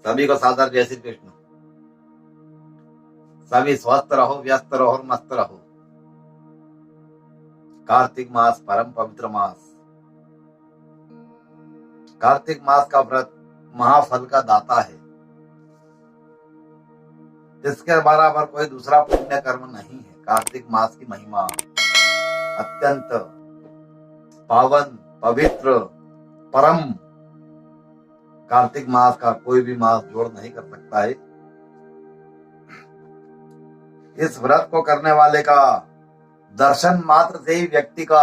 सभी को सादर जय श्री कृष्ण। सभी स्वस्थ रहो, व्यस्त रहो और मस्त रहो। कार्तिक मास परम पवित्र मास। कार्तिक मास का व्रत महाफल का दाता है। इसके बराबर कोई दूसरा पुण्य कर्म नहीं है। कार्तिक मास की महिमा अत्यंत पावन, पवित्र, परम। कार्तिक मास का कोई भी मास जोड़ नहीं कर सकता है। इस व्रत को करने वाले का दर्शन मात्र से ही व्यक्ति का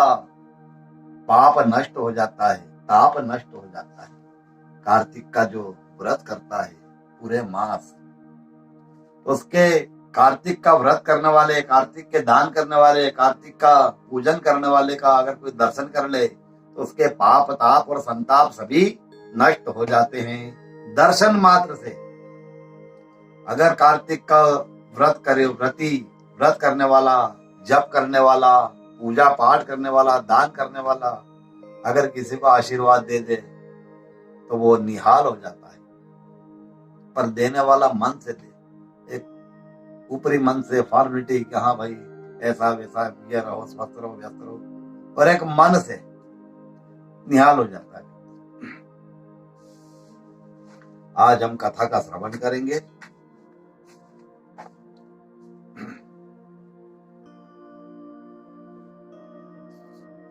पाप नष्ट हो जाता है, ताप नष्ट हो जाता है। कार्तिक का जो व्रत करता है पूरे मास, उसके कार्तिक का व्रत करने वाले, कार्तिक के दान करने वाले, कार्तिक का पूजन करने वाले का अगर कोई दर्शन कर ले तो उसके पाप, ताप और संताप सभी नष्ट हो जाते हैं दर्शन मात्र से। अगर कार्तिक का व्रत करे, व्रत करने वाला, जप करने वाला, पूजा पाठ करने वाला, दान करने वाला अगर किसी को आशीर्वाद दे दे तो वो निहाल हो जाता है। पर देने वाला मन से दे, एक ऊपरी मन से फॉर्मेलिटी कि हाँ भाई ऐसा वैसा, ये रहो, स्वस्थ रहो, व्यस्त रहो, और एक मन से निहाल हो जाता है। आज हम कथा का श्रवण करेंगे।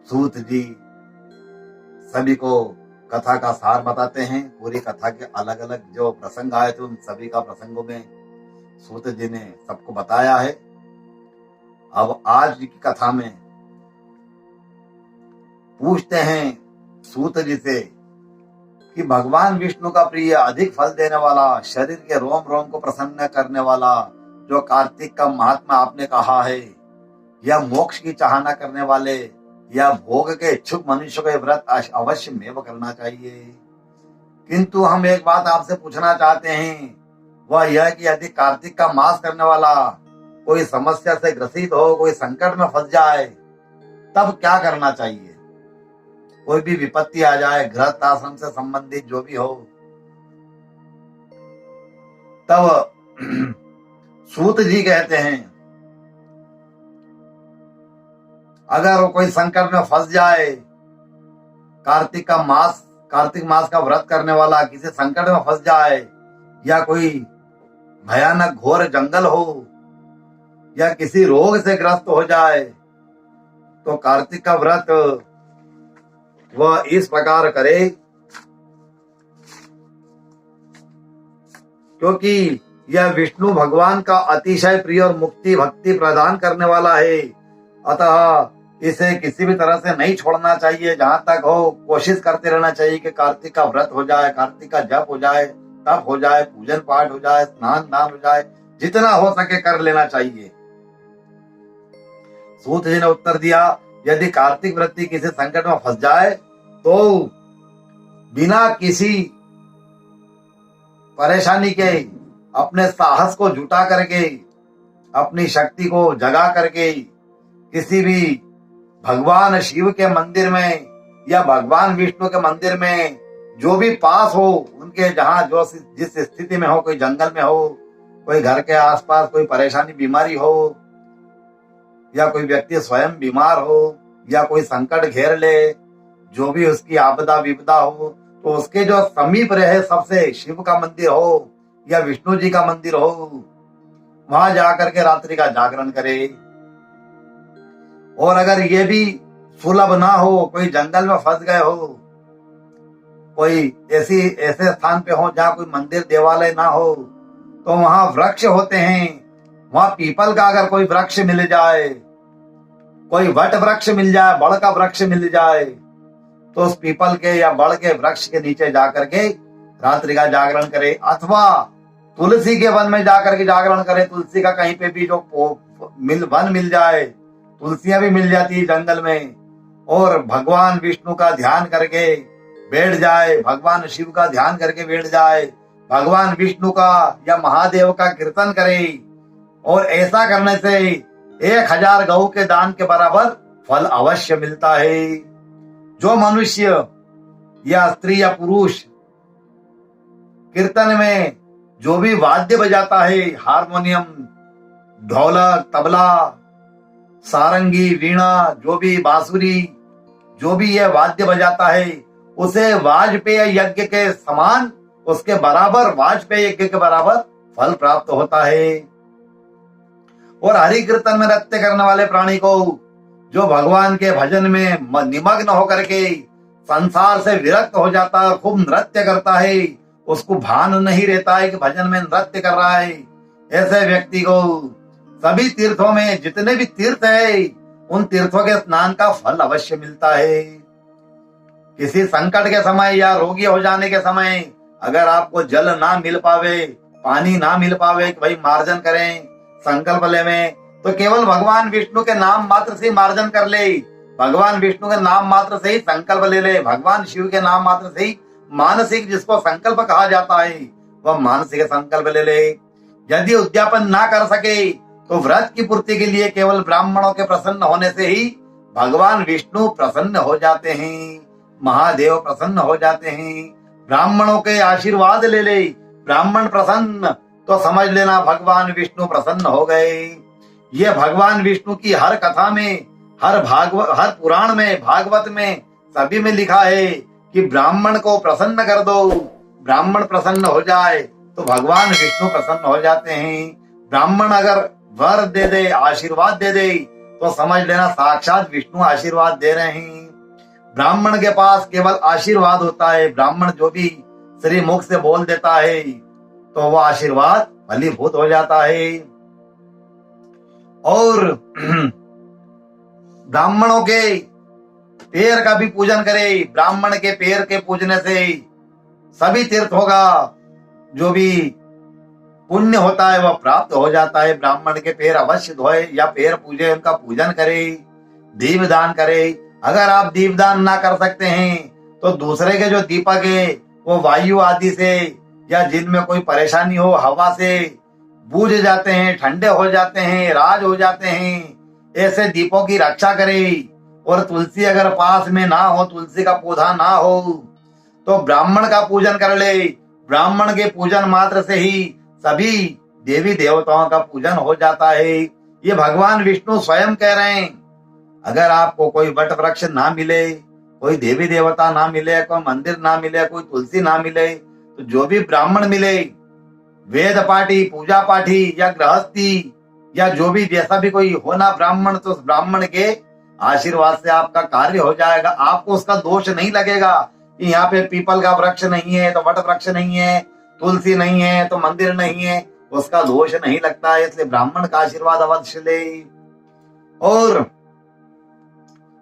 सूत जी सभी को कथा का सार बताते हैं। पूरी कथा के अलग अलग जो प्रसंग आए थे उन सभी का प्रसंगों में सूत जी ने सबको बताया है। अब आज की कथा में पूछते हैं सूत जी से कि भगवान विष्णु का प्रिय, अधिक फल देने वाला, शरीर के रोम रोम को प्रसन्न करने वाला जो कार्तिक का महात्मा आपने कहा है, या मोक्ष की चाहना करने वाले या भोग के इच्छुक मनुष्य को व्रत अवश्य में करना चाहिए। किंतु हम एक बात आपसे पूछना चाहते हैं, वह यह कि यदि कार्तिक का मास करने वाला कोई समस्या से ग्रसित हो, कोई संकट में फंस जाए, तब क्या करना चाहिए? कोई भी विपत्ति आ जाए, गृहस्थ आश्रम से संबंधित जो भी हो, तब सूत जी कहते हैं अगर वो कोई संकट में फंस जाए, कार्तिक मास का व्रत करने वाला किसी संकट में फंस जाए, या कोई भयानक घोर जंगल हो, या किसी रोग से ग्रस्त हो जाए, तो कार्तिक का व्रत वह इस प्रकार करे, क्योंकि यह विष्णु भगवान का अतिशय प्रिय और मुक्ति भक्ति प्रदान करने वाला है। अतः इसे किसी भी तरह से नहीं छोड़ना चाहिए। जहां तक हो कोशिश करते रहना चाहिए कि कार्तिक का व्रत हो जाए, कार्तिक का जप हो जाए, तप हो जाए, पूजन पाठ हो जाए, स्नान दान हो जाए, जितना हो सके कर लेना चाहिए। सूत जी ने उत्तर दिया, यदि कार्तिक व्रती किसी संकट में फंस जाए तो बिना किसी परेशानी के अपने साहस को जुटा करके, अपनी शक्ति को जगा करके किसी भी भगवान शिव के मंदिर में या भगवान विष्णु के मंदिर में जो भी पास हो उनके, जहां जो जिस स्थिति में हो, कोई जंगल में हो, कोई घर के आसपास कोई परेशानी बीमारी हो, या कोई व्यक्ति स्वयं बीमार हो, या कोई संकट घेर ले, जो भी उसकी आपदा विपदा हो, तो उसके जो समीप रहे सबसे शिव का मंदिर हो या विष्णु जी का मंदिर हो, वहां जाकर के रात्रि का जागरण करे। और अगर ये भी सुलभ ना हो, कोई जंगल में फंस गए हो, कोई ऐसे स्थान पे हो जहाँ कोई मंदिर देवालय ना हो, तो वहां वृक्ष होते हैं। वहां पीपल का अगर कोई वृक्ष मिल जाए, कोई वट वृक्ष मिल जाए, बड़ का वृक्ष मिल जाए, तो उस पीपल के या बड़ के वृक्ष के नीचे जाकर के रात्रि का जागरण करे। अथवा तुलसी के वन में जाकर के जागरण करे। तुलसी का कहीं पे भी जो वन मिल जाए, तुलसियां भी मिल जाती है जंगल में, और भगवान विष्णु का ध्यान करके बैठ जाए, भगवान शिव का ध्यान करके बैठ जाए, भगवान विष्णु का या महादेव का कीर्तन करे। और ऐसा करने से 1000 गऊ के दान के बराबर फल अवश्य मिलता है। जो मनुष्य या स्त्री या पुरुष कीर्तन में जो भी वाद्य बजाता है, हारमोनियम, ढोलक, तबला, सारंगी, वीणा, जो भी बांसुरी, जो भी यह वाद्य बजाता है, उसे वाजपेय यज्ञ के समान, उसके बराबर, वाजपेय यज्ञ के बराबर फल प्राप्त होता है। और हरि कीर्तन में नृत्य करने वाले प्राणी को, जो भगवान के भजन में निमग्न होकर के संसार से विरक्त हो जाता है, खूब नृत्य करता है, उसको भान नहीं रहता है कि भजन में नृत्य कर रहा है, ऐसे व्यक्ति को सभी तीर्थों में, जितने भी तीर्थ है, उन तीर्थों के स्नान का फल अवश्य मिलता है। किसी संकट के समय या रोगी हो जाने के समय अगर आपको जल ना मिल पावे, पानी ना मिल पावे कि भाई मार्जन करें, संकल्प ले में, तो केवल भगवान विष्णु के नाम मात्र से मार्जन कर ले, भगवान विष्णु के नाम मात्र से ही संकल्प ले ले, भगवान शिव के नाम मात्र से ही मानसिक, जिसको संकल्प कहा जाता है, वह मानसिक संकल्प ले ले। यदि उद्यापन ना कर सके तो व्रत की पूर्ति के लिए केवल ब्राह्मणों के प्रसन्न होने से ही भगवान विष्णु प्रसन्न हो जाते हैं, महादेव प्रसन्न हो जाते हैं। ब्राह्मणों के आशीर्वाद ले ले, ब्राह्मण प्रसन्न, तो समझ लेना भगवान विष्णु प्रसन्न हो गए। ये भगवान विष्णु की हर कथा में, हर पुराण में, भागवत में, सभी में लिखा है कि ब्राह्मण को प्रसन्न कर दो, ब्राह्मण प्रसन्न हो जाए तो भगवान विष्णु प्रसन्न हो जाते हैं। ब्राह्मण अगर वर दे दे, आशीर्वाद दे दे, तो समझ लेना साक्षात विष्णु आशीर्वाद दे रहे हैं। ब्राह्मण के पास केवल आशीर्वाद होता है, ब्राह्मण जो भी श्री मुख से बोल देता है तो वह आशीर्वाद फलीभूत हो जाता है। और ब्राह्मणों के पैर का भी पूजन करे, ब्राह्मण के पैर के पूजने से सभी तीर्थ होगा, जो भी पुण्य होता है वह प्राप्त हो जाता है। ब्राह्मण के पैर अवश्य धोए या पैर पूजे, उनका पूजन करे, दीपदान करे। अगर आप दीपदान ना कर सकते हैं तो दूसरे के जो दीपक है वो वायु आदि से, या जिनमें कोई परेशानी हो, हवा से बूझ जाते हैं, ठंडे हो जाते हैं, राज हो जाते हैं, ऐसे दीपों की रक्षा करे। और तुलसी अगर पास में ना हो, तुलसी का पौधा ना हो, तो ब्राह्मण का पूजन कर ले। ब्राह्मण के पूजन मात्र से ही सभी देवी देवताओं का पूजन हो जाता है। ये भगवान विष्णु स्वयं कह रहे हैं। अगर आपको कोई वट वृक्ष ना मिले, कोई देवी देवता ना मिले, कोई मंदिर ना मिले, कोई तुलसी ना मिले, तो जो भी ब्राह्मण मिले, वेद पाठी, पूजा पाठी या गृहस्थी या जो भी जैसा भी कोई होना ब्राह्मण, तो उस ब्राह्मण के आशीर्वाद से आपका कार्य हो जाएगा। आपको उसका दोष नहीं लगेगा कि यहाँ पे पीपल का वृक्ष नहीं है तो वट वृक्ष नहीं है, तुलसी नहीं है तो मंदिर नहीं है, उसका दोष नहीं लगता है। इसलिए ब्राह्मण का आशीर्वाद अवश्य ले। और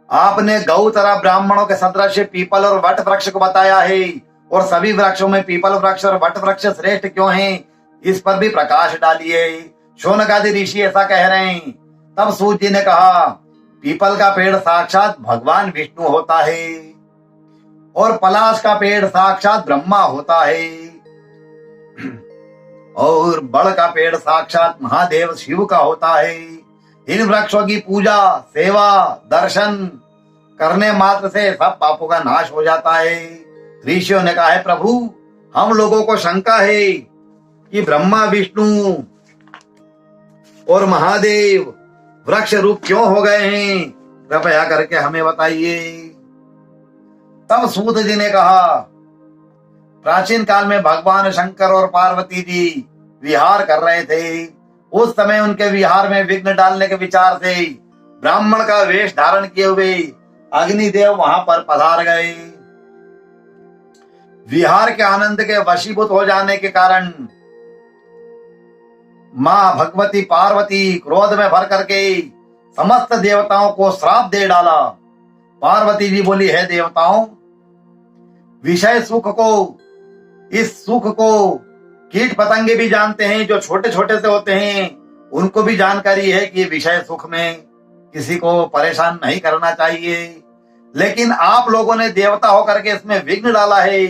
आपने गौ तरह ब्राह्मणों के सदृश पीपल और वट वृक्ष को बताया है, और सभी वृक्षों में पीपल वृक्ष और वट वृक्ष श्रेष्ठ क्यों हैं, इस पर भी प्रकाश डालिए। शौनकादि ऋषि ऐसा कह रहे हैं। तब सूत जी ने कहा, पीपल का पेड़ साक्षात भगवान विष्णु होता है, और पलाश का पेड़ साक्षात ब्रह्मा होता है, और बड़ का पेड़ साक्षात महादेव शिव का होता है। इन वृक्षों की पूजा, सेवा, दर्शन करने मात्र से सब पापों का नाश हो जाता है। ऋषियों ने कहा है, प्रभु हम लोगों को शंका है कि ब्रह्मा, विष्णु और महादेव वृक्ष रूप क्यों हो गए हैं, कृपया करके हमें बताइए। तब सूत जी ने कहा, प्राचीन काल में भगवान शंकर और पार्वती जी विहार कर रहे थे। उस समय उनके विहार में विघ्न डालने के विचार से ब्राह्मण का वेश धारण किए हुए अग्निदेव वहां पर पधार गए। विहार के आनंद के वशीभूत हो जाने के कारण मां भगवती पार्वती क्रोध में भर करके समस्त देवताओं को श्राप दे डाला। पार्वती जी बोली, है देवताओं, विषय सुख को, इस सुख को कीट पतंगे भी जानते हैं, जो छोटे छोटे से होते हैं उनको भी जानकारी है कि विषय सुख में किसी को परेशान नहीं करना चाहिए। लेकिन आप लोगों ने देवता होकर के इसमें विघ्न डाला है,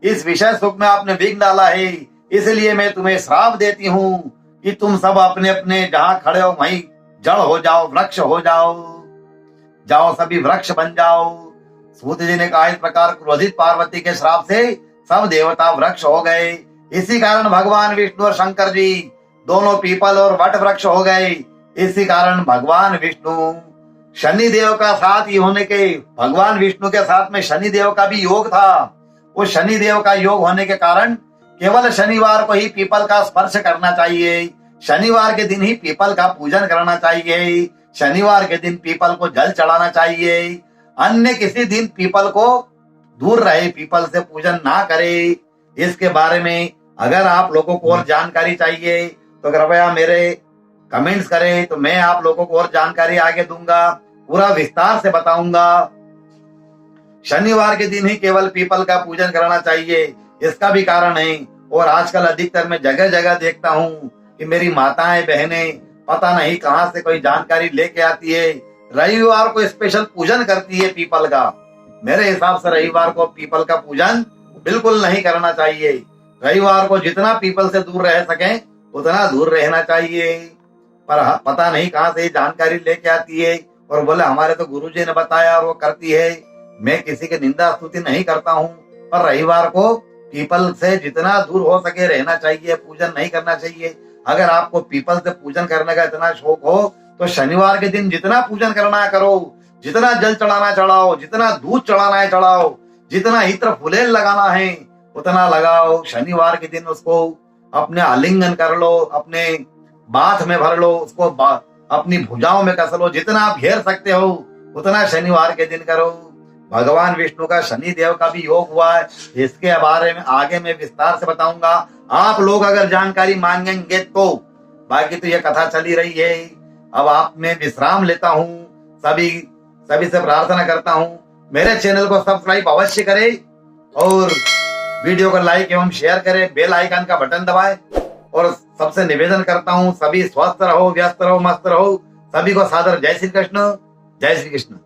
इस विषय सुख में आपने विघ्न डाला है, इसलिए मैं तुम्हें श्राप देती हूँ कि तुम सब अपने अपने जहां खड़े हो वहीं जड़ हो जाओ, वृक्ष हो जाओ, जाओ सभी वृक्ष बन जाओ। सूत जी ने कहा, इस प्रकार क्रोधित पार्वती के श्राप से सब देवता वृक्ष हो गए। इसी कारण भगवान विष्णु और शंकर जी दोनों पीपल और वट वृक्ष हो गए। इसी कारण भगवान विष्णु शनि देव का साथ ही होने के, भगवान विष्णु के साथ में शनि देव का भी योग था। उस शनि देव का योग होने के कारण केवल शनिवार को ही पीपल का स्पर्श करना चाहिए, शनिवार के दिन ही पीपल का पूजन करना चाहिए, शनिवार के दिन पीपल को जल चढ़ाना चाहिए। अन्य किसी दिन पीपल को दूर रहे, पीपल से पूजन ना करे। इसके बारे में अगर आप लोगों को और जानकारी चाहिए तो कृपया मेरे कमेंट्स करें, तो मैं आप लोगों को और जानकारी आगे दूंगा, पूरा विस्तार से बताऊंगा। शनिवार के दिन ही केवल पीपल का पूजन करना चाहिए, इसका भी कारण है। और आजकल अधिकतर मैं जगह जगह देखता हूँ कि मेरी माताएं बहनें पता नहीं कहां से कोई जानकारी लेके आती है, रविवार को स्पेशल पूजन करती है पीपल का। मेरे हिसाब से रविवार को पीपल का पूजन बिल्कुल नहीं करना चाहिए। रविवार को जितना पीपल से दूर रह सके उतना दूर रहना चाहिए। पर पता नहीं कहां से जानकारी लेके आती है और बोले हमारे तो गुरुजी ने बताया और वो करती है। मैं किसी की निंदा स्तुति नहीं करता हूँ, पर रविवार को पीपल से जितना दूर हो सके रहना चाहिए, पूजन नहीं करना चाहिए। अगर आपको पीपल से पूजन करने का इतना शौक हो तो शनिवार के दिन जितना पूजन करना है करो, जितना जल चढ़ाना चढ़ाओ, जितना दूध चढ़ाना है चढ़ाओ, जितना इत्र फुलेल लगाना है उतना लगाओ। शनिवार के दिन उसको अपने आलिंगन कर लो, अपने बाथ में भर लो, उसको अपनी भुजाओं में कस लो, जितना आप घेर सकते हो उतना शनिवार के दिन करो। भगवान विष्णु का शनि देव का भी योग हुआ है, इसके बारे में आगे मैं विस्तार से बताऊंगा। आप लोग अगर जानकारी मांगेंगे तो, बाकी तो ये कथा चली रही है। अब आप में विश्राम लेता हूँ, सभी से प्रार्थना करता हूँ मेरे चैनल को सब्सक्राइब अवश्य करें और वीडियो को लाइक एवं शेयर करें, बेल आइकन का बटन दबाएं। और सबसे निवेदन करता हूँ सभी स्वस्थ रहो, व्यस्त रहो, मस्त रहो। सभी को सादर जय श्री कृष्ण, जय श्री कृष्ण।